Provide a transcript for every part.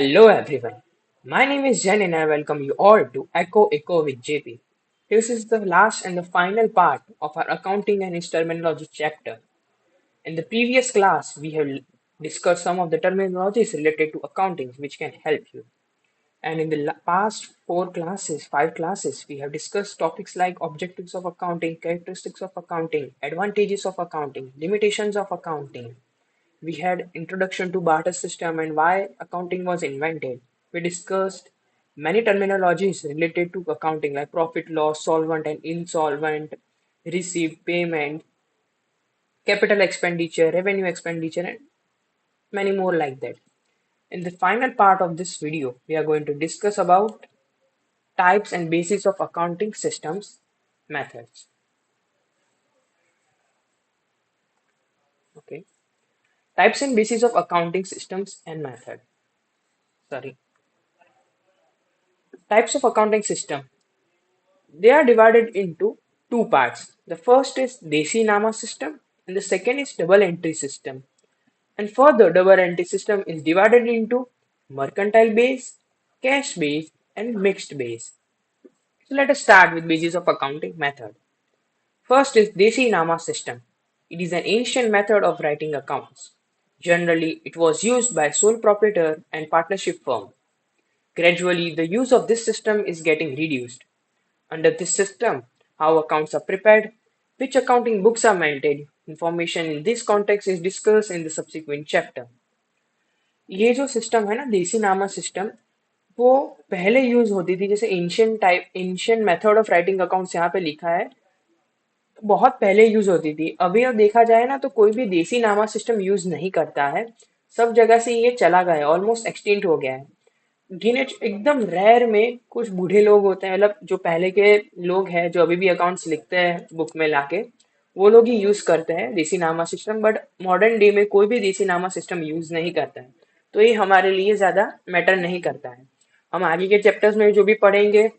Hello everyone. My name is Jen and I welcome you all to Echo with JP. This is the last and the final part of our accounting and its terminology chapter. In the previous class, we have discussed some of the terminologies related to accounting which can help you. And in the past five classes, we have discussed topics like objectives of accounting, characteristics of accounting, advantages of accounting, limitations of accounting. We had introduction to barter system and why accounting was invented. We discussed many terminologies related to accounting like profit loss, solvent and insolvent, receipt, payment, capital expenditure, revenue expenditure, and many more like that. In the final part of this video, we are going to discuss about types and basis of accounting systems methods. Okay. Types and basis of accounting systems and method. Sorry. Types of accounting system. They are divided into two parts. The first is Desi Nama system and the second is double entry system. And further, double entry system is divided into mercantile base, cash base, and mixed base. So let us start with basis of accounting method. First is Desi Nama system. It is an ancient method of writing accounts. Generally, it was used by sole proprietor and partnership firm. Gradually, the use of this system is getting reduced. Under this system, how accounts are prepared, which accounting books are maintained, information in this context is discussed in the subsequent chapter. ये जो system है ना देसी नामा system वो पहले use होती थी जैसे ancient method of writing accounts यहाँ पे लिखा है बहुत पहले यूज होती थी अभी अब देखा जाए ना तो कोई भी देसी नामा सिस्टम यूज नहीं करता है सब जगह से ये चला गया है ऑलमोस्ट एक्सटिंक्ट हो गया है गिने एकदम रेयर में कुछ बूढ़े लोग होते हैं मतलब जो पहले के लोग हैं जो अभी भी अकाउंट्स लिखते हैं बुक में लाके वो लोग ही यूज करते हैं देसी नामा सिस्टम बट मॉडर्न डे में कोई भी देसी नामा सिस्टम यूज नहीं करता है तो ये हमारे लिए ज्यादा मैटर नहीं करता है हम आगे के चैप्टर्स में जो भी पढ़ेंगे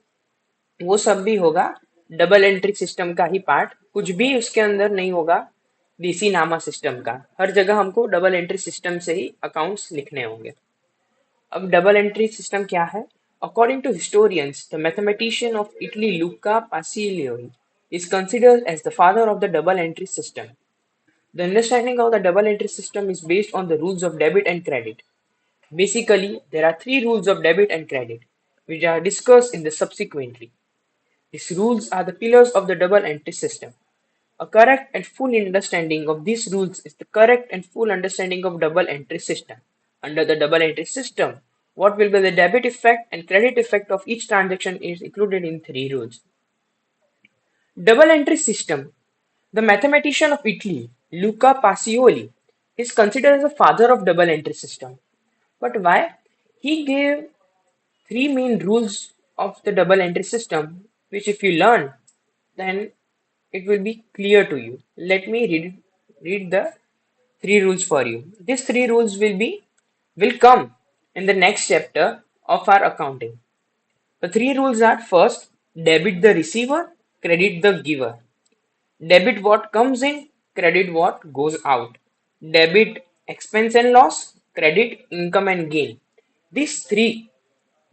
वो सब भी होगा डबल एंट्री सिस्टम का ही पार्ट कुछ भी उसके अंदर नहीं होगा देसी नामा सिस्टम का हर जगह हमको डबल एंट्री सिस्टम से ही अकाउंट्स लिखने होंगे अब डबल एंट्री सिस्टम क्या है according to historians the mathematician of Italy Luca Pacioli is considered as the father of the double entry system. The understanding of the double entry system is based on the rules of debit and credit. Basically, there are three rules of debit and credit, which are discussed in the subsequently. These rules are the pillars of the double entry system. A correct and full understanding of these rules is the correct and full understanding of double entry system. Under the double entry system, what will be the debit effect and credit effect of each transaction is included in three rules. Double entry system. The mathematician of Italy, Luca Pacioli, is considered as the father of double entry system. But why? He gave three main rules of the double entry system, which if you learn, then it will be clear to you. Let me read the three rules for you. These three rules will come in the next chapter of our accounting. The three rules are first, debit the receiver, credit the giver. Debit what comes in, credit what goes out. Debit expense and loss, credit income and gain. These three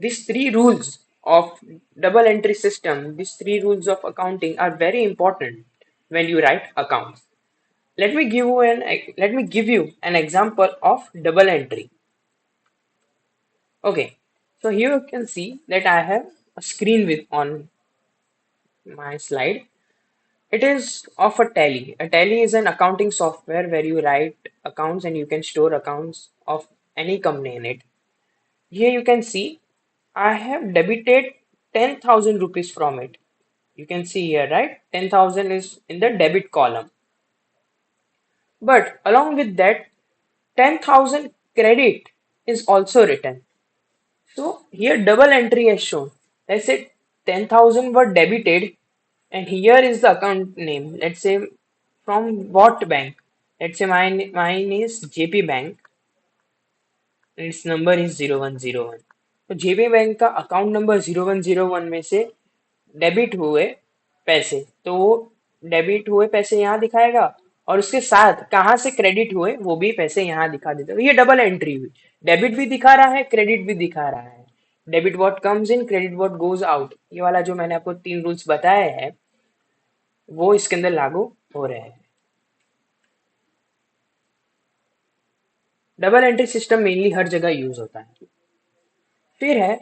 these three rules of double entry system, these three rules of accounting are very important when you write accounts. Let me give you an example of double entry. Okay, so here you can see that I have a screen with on my slide. It is of a tally. A tally is an accounting software where you write accounts and you can store accounts of any company in it. Here you can see I have debited 10,000 rupees from it. You can see here, right? 10,000 is in the debit column. But along with that, 10,000 credit is also written. So here double entry is shown. Let's say 10,000 were debited and here is the account name. Let's say from what bank? Let's say mine is JP Bank and its number is 0101. तो जेबी bank का account number 0101 में से debit हुए पैसे तो वो debit हुए पैसे यहाँ दिखाएगा और उसके साथ कहाँ से क्रेडिट हुए वो भी पैसे यहाँ दिखा देते हैं। ये डबल एंट्री हुई, डेबिट भी दिखा रहा है, क्रेडिट भी दिखा रहा है। Debit what comes in, credit what goes out, ये वाला जो मैंने आपको 3 रूल्स बताए हैं वो इसके अंदर लागू हो रहे हैं। डबल एंट्री सिस्टम मेनली हर जगह यूज होता है। फिर है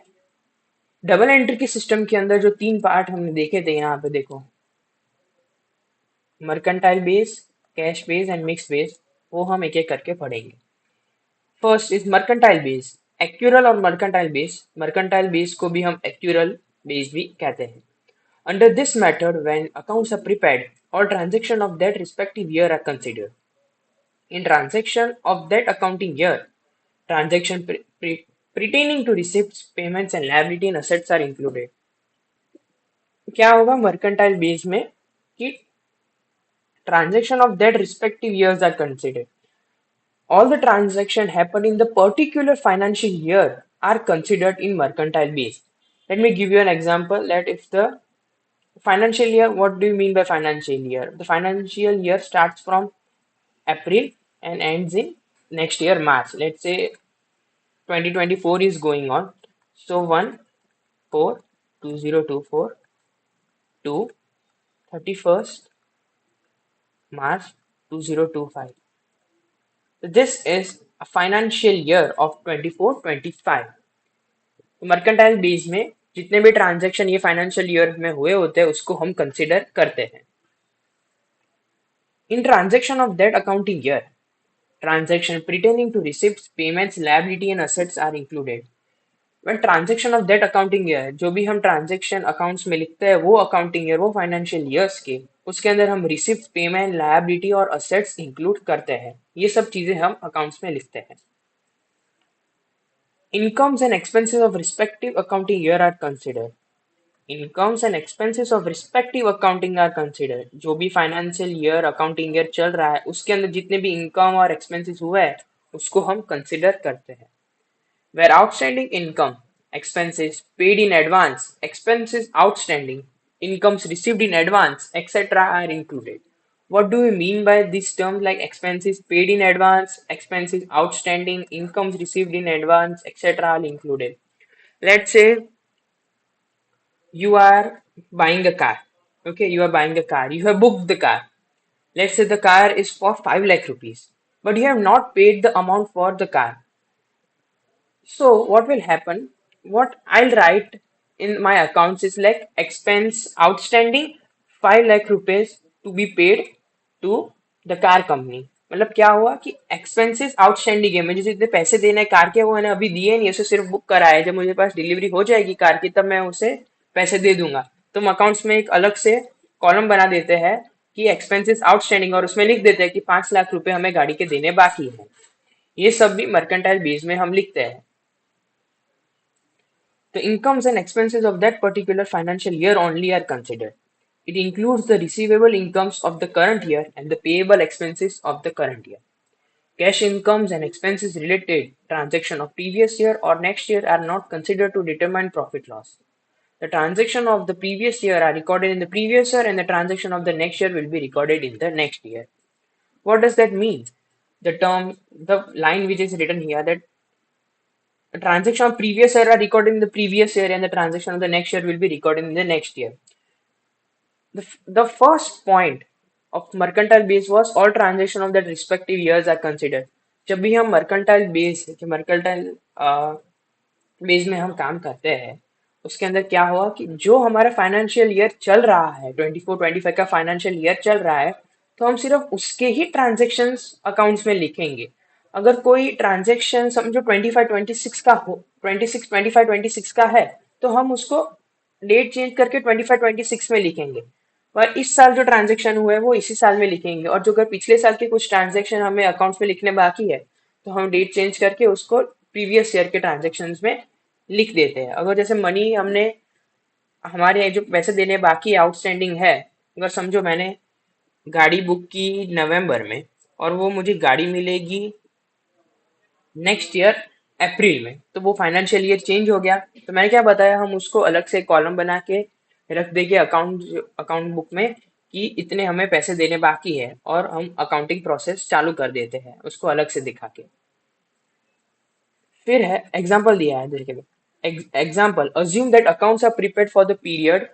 डबल एंट्री के सिस्टम के अंदर जो 3 पार्ट हमने देखे थे, यहाँ पे देखो, mercantile base, cash base and mix base, वो हम एक एक करके पढ़ेंगे। First is mercantile base, accrual और मर्केंटाइल बेस। मर्केंटाइल बेस को भी हम एक्यूरल बेस भी कहते हैं। Under this method, when accounts are prepared, all transactions of that respective year are considered. In transaction of that accounting year, transaction pertaining to receipts, payments, and liability and assets are included. क्या होगा mercantile base में कि transaction of that respective years are considered. All the transactions happen in the particular financial year are considered in mercantile base. Let me give you an example. Let if the financial year, what do you mean by financial year? The financial year starts from April and ends in next year March. Let's say 2024 is going on. So 1/4/2024 to 31st March 2025. So this is a financial year of 24-25. तो mercantile base में जितने भी transaction ये financial year में हुए होते हैं उसको हम कंसिडर करते हैं। इन transaction of that accounting year, transaction pertaining to receipts, payments, liability and assets are included. When transaction of that accounting year, जो भी हम ट्रांजेक्शन अकाउंट्स में लिखते हैं वो अकाउंटिंग ईयर, वो फाइनेंशियल ईयर्स के, उसके अंदर हम रिसिप्ट, पेमेंट, लायबिलिटी और असेट्स इंक्लूड करते हैं। ये सब चीजें हम अकाउंट्स में लिखते हैं। Incomes and expenses of respective accounting year are considered. Incomes and expenses of respective accounting are considered. जो भी फाइनेंशियल ईयर अकाउंटिंग ईयर चल रहा है उसके अंदर जितने भी इनकम और एक्सपेंसेस हुए हैं उसको हम कंसिडर करते हैं। Where outstanding income, expenses paid in advance, expenses outstanding, incomes received in advance, etc. are included. What do we mean by these terms like expenses paid in advance, expenses outstanding, incomes received in advance, etc. are included? Let's say you are buying a car. Okay, you are buying a car. You have booked the car. Let's say the car is for 5 lakh rupees, but you have not paid the amount for the car. So what will happen? What I'll write in my accounts is like expense outstanding 5 lakh rupees to be paid to the car company. मतलब क्या हुआ कि expenses outstanding है, मुझे जितने पैसे देने हैं कार के वो मैंने अभी दिए नहीं, उसे सिर्फ बुक करा है। जब मुझे पास डिलीवरी हो जाएगी कार की तब मैं उसे पैसे दे दूंगा। तुम अकाउंट्स में एक अलग से कॉलम बना देते हैं कि एक्सपेंसेस आउटस्टैंडिंग और उसमें लिख देते हैं कि 5 लाख रुपए हमें गाड़ी के देने बाकी है। ये सब भी मर्केंटाइल बेस में हम लिखते हैं। The incomes and expenses of that particular financial year only are considered. It includes the receivable incomes of the current year and the payable expenses of the current year. Cash incomes and expenses related transaction of previous year or next year are not considered to determine profit loss. The transaction of the previous year are recorded in the previous year and the transaction of the next year will be recorded in the next year. What does that mean? The line which is written here, that the transaction of previous year are recorded in the previous year and the transaction of the next year will be recorded in the next year. The first point of mercantile base was all transaction of that respective years are considered. जब भी हम mercantile base में हम काम करते हैं उसके अंदर क्या हुआ कि जो हमारा फाइनेंशियल ईयर चल रहा है 24-25 का फाइनेंशियल ईयर चल रहा है तो हम सिर्फ उसके ही ट्रांजेक्शन्स अकाउंट्स में लिखेंगे। अगर कोई ट्रांजेक्शन समझो 25-26 का हो, 26-25-26 का है तो हम उसको डेट चेंज करके 25-26 में लिखेंगे। पर इस साल जो ट्रांजेक्शन हुए वो इसी साल में लिखेंगे और जो अगर पिछले साल के कुछ ट्रांजेक्शन हमें अकाउंट्स में लिखने बाकी है तो हम डेट चेंज करके उसको प्रीवियस ईयर के ट्रांजेक्शन में लिख देते हैं। अगर जैसे मनी हमने हमारे जो पैसे देने बाकी आउटस्टैंडिंग है, अगर समझो मैंने गाड़ी बुक की नवंबर में और वो मुझे गाड़ी मिलेगी नेक्स्ट ईयर अप्रैल में, तो वो फाइनेंशियल ईयर चेंज हो गया। तो मैंने क्या बताया, हम उसको अलग से कॉलम बना के रख देंगे अकाउंट बुक में कि इतने हमें पैसे देने बाकी है और हम अकाउंटिंग प्रोसेस चालू कर देते हैं उसको अलग से दिखा के। फिर है एग्जाम्पल दिया है देखिए। Example, assume that accounts are prepared for the period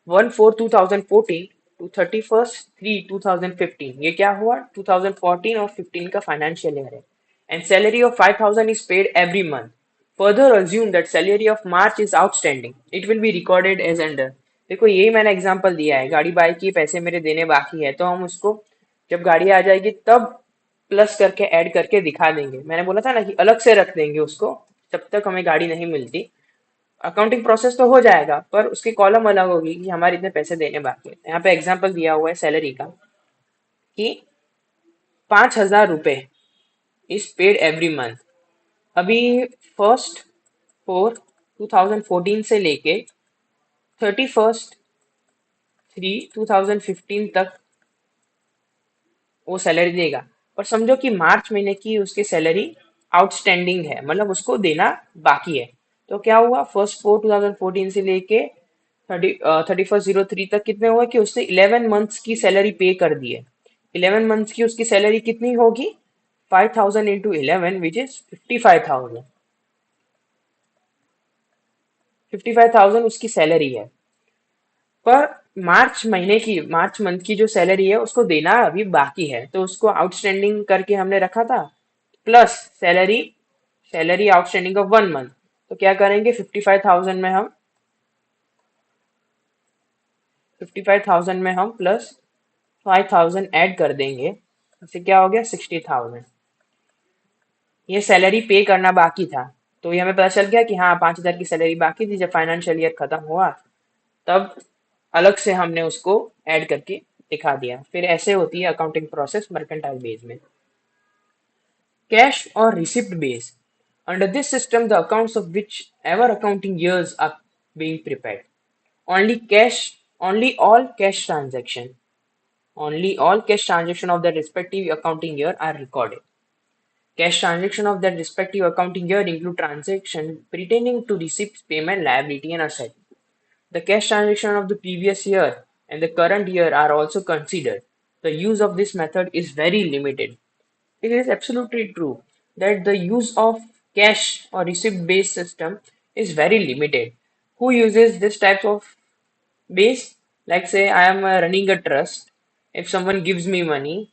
1/4/2014 to 31/3/2015। ये क्या हुआ, 2014 और 15 का फाइनेंशियल ईयर है। And salary of 5,000 is paid every month. Further assume that salary of March is outstanding, it will be recorded as under. देखो यही मैंने example दिया है, गाड़ी बाई की, पैसे मेरे देने बाकी है, तो हम उसको जब गाड़ी आ जाएगी तब प्लस करके ऐड करके दिखा देंगे। मैंने बोला था ना कि अलग से रख देंगे उसको जब तक हमें गाड़ी नहीं मिलती। अकाउंटिंग प्रोसेस तो हो जाएगा पर उसकी कॉलम अलग होगी कि हमारे इतने पैसे देने बाकी है। यहाँ पे एग्जांपल दिया हुआ है सैलरी का कि 5,000 रुपए इज पेड एवरी मंथ। अभी 1/4/2014 से लेके 31/3/2015 तक वो सैलरी देगा। पर समझो कि मार्च महीने की उसकी सैलरी आउटस्टैंडिंग है, मतलब उसको देना बाकी है। तो क्या हुआ, 1/4/2014 से लेके 31/03 तक कितने हुए कि उसने 11 मंथ्स की सैलरी पे कर दी है। 11 मंथ्स की उसकी सैलरी कितनी होगी, 5,000 इंटू 11 विच इज 55,000। 55,000 उसकी सैलरी है। पर मार्च मंथ की जो सैलरी है उसको देना अभी बाकी है, तो उसको आउटस्टैंडिंग करके हमने रखा था plus salary, salary outstanding of 1 month. तो क्या करेंगे, 55,000 में हम प्लस 5,000 ऐड कर देंगे। इससे क्या हो गया, 60,000। ये सैलरी पे करना बाकी था। तो ये हमें पता चल गया कि हाँ 5,000 की सैलरी बाकी थी जब फाइनेंशियल ईयर खत्म हुआ, तब अलग से हमने उसको ऐड करके दिखा दिया। फिर ऐसे होती है अकाउंटिंग प्रोसेस मर्केंटाइल बेस में। कैश और receipt base, under this system the accounts of which accounting years are being prepared. Only cash, only all cash transaction, only all cash transaction of the respective accounting year are recorded. Cash transaction of that respective accounting year include transaction pertaining to receipts, payment, liability, and asset. The cash transaction of the previous year and the current year are also considered. The use of this method is very limited. It is absolutely true that the use of cash or receipt based system is very limited. Who uses this type of base? Like say I am running a trust. If someone gives me money,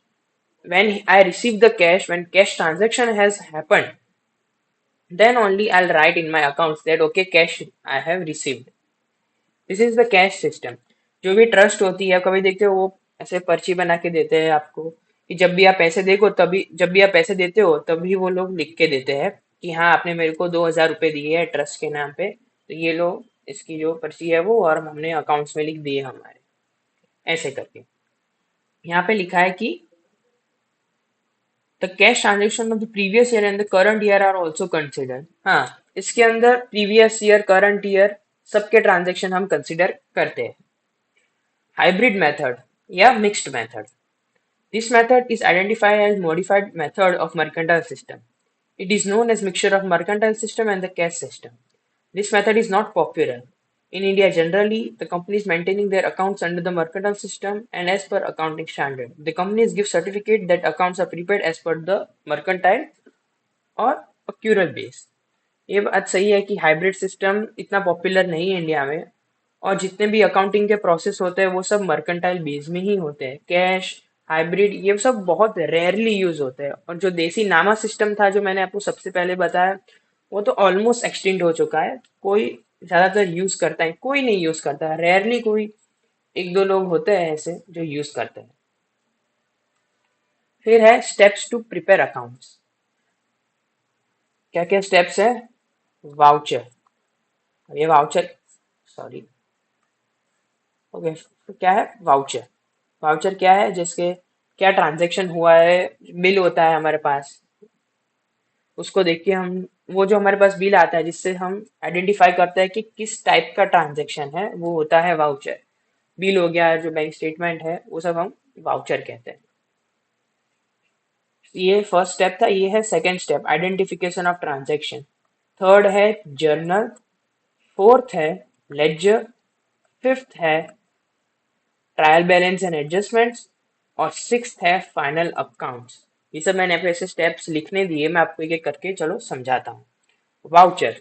when I receive the cash, when cash transaction has happened, then only I'll write in my accounts that okay, cash I have received. This is the cash system. जो भी trust होती है, कभी देखते हो वो ऐसे पर्ची बना के देते हैं आपको कि जब भी आप पैसे देखो तभी, जब भी आप पैसे देते हो तभी वो लोग लिख के देते हैं कि हाँ आपने मेरे को 2,000 रुपये दिए हैं ट्रस्ट के नाम पे, तो ये लो इसकी जो पर्ची है वो, और हमने अकाउंट्स में लिख दिए हमारे, ऐसे करके। यहाँ पे लिखा है कि the cash transaction of the previous year and the current year are also considered. हाँ, इसके अंदर प्रीवियस ईयर, करंट ईयर सबके ट्रांजेक्शन हम कंसिडर करते हैं। हाइब्रिड मेथड या mixed method, this method is identified as modified method of mercantile system. It is known as mixture of mercantile system and the cash system. This method is not popular. In India generally, the companies maintaining their accounts under the mercantile system and as per accounting standard. The companies give certificate that accounts are prepared as per the mercantile और accrual base. ये बात सही है कि hybrid system इतना popular नहीं है India में, और जितने भी अकाउंटिंग के प्रोसेस होते हैं वो सब मर्केंटाइल बेस में ही होते हैं। कैश, हाइब्रिड, ये सब बहुत रेयरली यूज होते हैं। और जो देसी नामा सिस्टम था जो मैंने आपको सबसे पहले बताया, वो तो ऑलमोस्ट एक्सटिंक्ट हो चुका है। कोई ज्यादातर यूज करता है, कोई नहीं यूज करता है, रेयरली कोई एक दो लोग होते हैं ऐसे जो यूज करते हैं। फिर है स्टेप्स टू प्रिपेयर अकाउंट्स। क्या क्या स्टेप्स है, वाउचर, ये वाउचर, सॉरी, ओके, तो क्या है वाउचर। वाउचर क्या है, जिसके क्या ट्रांजैक्शन हुआ है, बिल होता है हमारे पास, उसको देख के हम, वो जो हमारे पास बिल आता है जिससे हम आइडेंटिफाई करते हैं कि किस टाइप का ट्रांजैक्शन है, वो होता है वाउचर। बिल हो गया, जो बैंक स्टेटमेंट है, वो सब हम वाउचर कहते हैं। ये फर्स्ट स्टेप था। ये है second step, identification of transaction. Third है जर्नल। फोर्थ है लेजर। फिफ्थ है ट्रायल बैलेंस एंड एडजस्टमेंट्स, और सिक्स्थ है फाइनल अकाउंट्स। ये सब मैंने आपको ऐसे स्टेप्स लिखने दिए, मैं आपको एक एक करके चलो समझाता हूँ। वाउचर,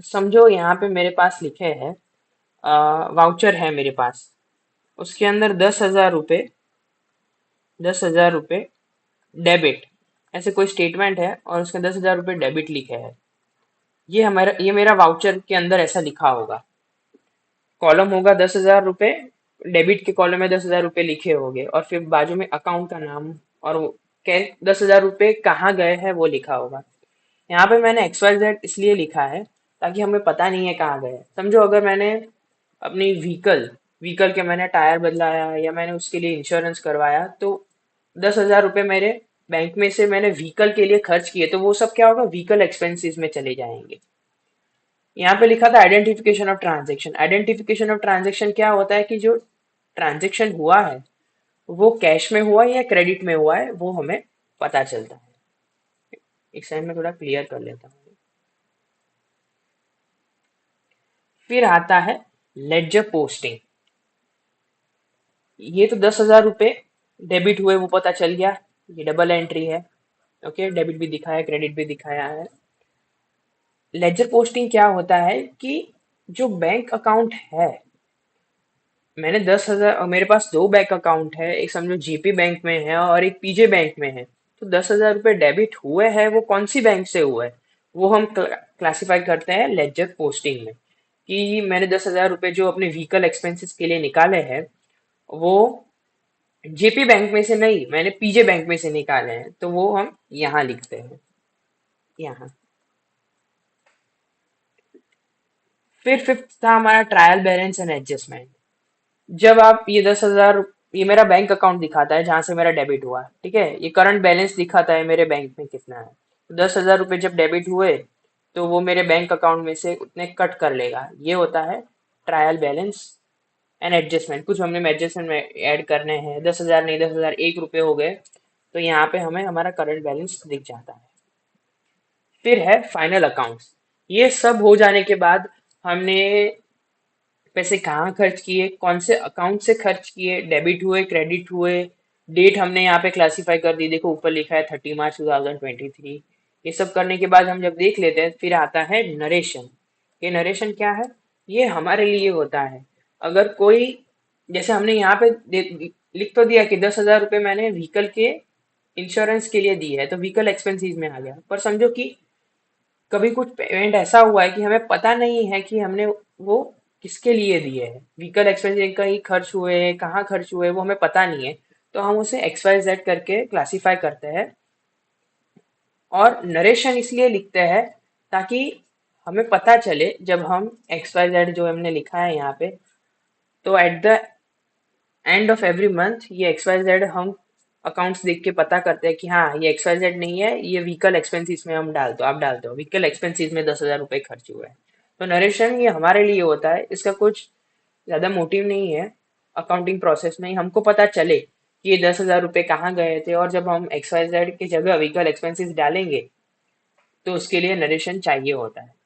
समझो यहाँ पे मेरे पास लिखे हैं, वाउचर है मेरे पास, उसके अंदर 10,000 रुपये, 10,000 रुपये डेबिट, ऐसे कोई स्टेटमेंट है और उसके 10,000 रुपये डेबिट लिखे हैं। ये मेरा वाउचर के अंदर ऐसा लिखा होगा। कॉलम होगा 10,000 रुपये, डेबिट के कॉलम में 10,000 रुपये लिखे होंगे, और फिर बाजू में अकाउंट का नाम और 10,000 रुपये कहाँ गए हैं वो लिखा होगा। यहाँ पे मैंने XYZ इसलिए लिखा है ताकि हमें पता नहीं है कहाँ गए। समझो अगर मैंने अपनी व्हीकल व्हीकल के मैंने टायर बदलाया या मैंने उसके लिए इंश्योरेंस करवाया, तो 10,000 रुपये मेरे बैंक में से मैंने व्हीकल के लिए खर्च किए, तो वो सब क्या होगा, व्हीकल एक्सपेंसेस में चले जाएंगे। यहाँ पे लिखा था identification of transaction. Identification of transaction क्या होता है कि जो ट्रांजेक्शन हुआ है वो कैश में हुआ है या क्रेडिट में हुआ है वो हमें पता चलता है। एक साइड में थोड़ा क्लियर कर लेता हूँ। फिर आता है लेडजर पोस्टिंग। ये तो 10,000 रुपये डेबिट हुए वो पता चल गया, ये डबल एंट्री है। ओके, डेबिट भी दिखाया, क्रेडिट भी दिखाया है। लेडजर पोस्टिंग क्या होता है कि जो बैंक अकाउंट है, मैंने 10,000, मेरे पास दो बैंक अकाउंट है, एक समझो जीपी बैंक में है और एक पीजे बैंक में है। तो 10,000 रुपये डेबिट हुए हैं वो कौन सी बैंक से हुए है, वो हम क्लासिफाई करते हैं लेडजर पोस्टिंग में, कि मैंने 10,000 रुपये जो अपने व्हीकल एक्सपेंसेस के लिए निकाले हैं वो जेपी बैंक में से नहीं, मैंने पीजे बैंक में से निकाले हैं, तो वो हम यहाँ लिखते हैं, यहाँ। फिर फिफ्थ था हमारा ट्रायल बैलेंस एंड एडजस्टमेंट। जब आप ये 10,000, ये मेरा बैंक अकाउंट दिखाता है जहां से मेरा डेबिट हुआ, ठीक है, ये करंट बैलेंस दिखाता है मेरे बैंक में कितना है। तो 10,000 रुपये जब डेबिट हुए तो वो मेरे बैंक अकाउंट में से उतने कट कर लेगा, ये होता है ट्रायल बैलेंस एंड एडजस्टमेंट। कुछ हमने एडजस्टमेंट में ऐड करने हैं, 10,000 नहीं, 10,001 रुपये हो गए, तो यहाँ पे हमें हमारा करंट बैलेंस दिख जाता है। फिर है फाइनल अकाउंट्स। ये सब हो जाने के बाद हमने पैसे कहाँ खर्च किए, कौन से अकाउंट से खर्च किए, डेबिट हुए, क्रेडिट हुए, डेट हमने यहाँ पे क्लासिफाई कर दी, देखो ऊपर लिखा है 30 मार्च 2023। ये सब करने के बाद हम जब देख लेते हैं, फिर आता है नरेशन। ये नरेशन क्या है, ये हमारे लिए होता है। अगर कोई, जैसे हमने यहाँ पे लिख तो दिया कि 10,000 रुपये मैंने व्हीकल के इंश्योरेंस के लिए दी है, तो व्हीकल एक्सपेंसिस में आ गया, पर समझो कि कभी कुछ पेमेंट ऐसा हुआ है कि हमें पता नहीं है कि हमने वो किसके लिए दिए है, व्हीकल एक्सपेंस कहीं खर्च हुए, कहाँ खर्च हुए, वो हमें पता नहीं है, तो हम उसे XYZ करके क्लासिफाई करते हैं। और नरेशन इसलिए लिखते हैं ताकि हमें पता चले जब हम XYZ जो हमने लिखा है यहाँ पे, तो at the end of every month ये XYZ हम अकाउंट्स देख के पता करते हैं कि हाँ ये XYZ नहीं है, ये व्हीकल एक्सपेंसिस में हम डाल दो, आप डाल दो व्हीकल एक्सपेंसिस में 10,000 रुपये खर्च हुए हैं। तो नरेशन ये हमारे लिए होता है, इसका कुछ ज्यादा मोटिव नहीं है अकाउंटिंग प्रोसेस में, हमको पता चले कि ये 10,000 रुपये कहाँ गए थे, और जब हम XYZ की जगह व्हीकल एक्सपेंसिस डालेंगे तो उसके लिए नरेशन चाहिए होता है।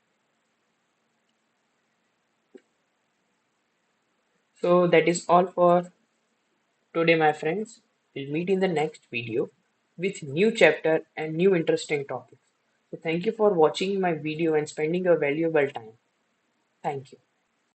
So that is all for today, my friends. We'll meet in the next video with new chapter and new interesting topics. So thank you for watching my video and spending your valuable time. Thank you.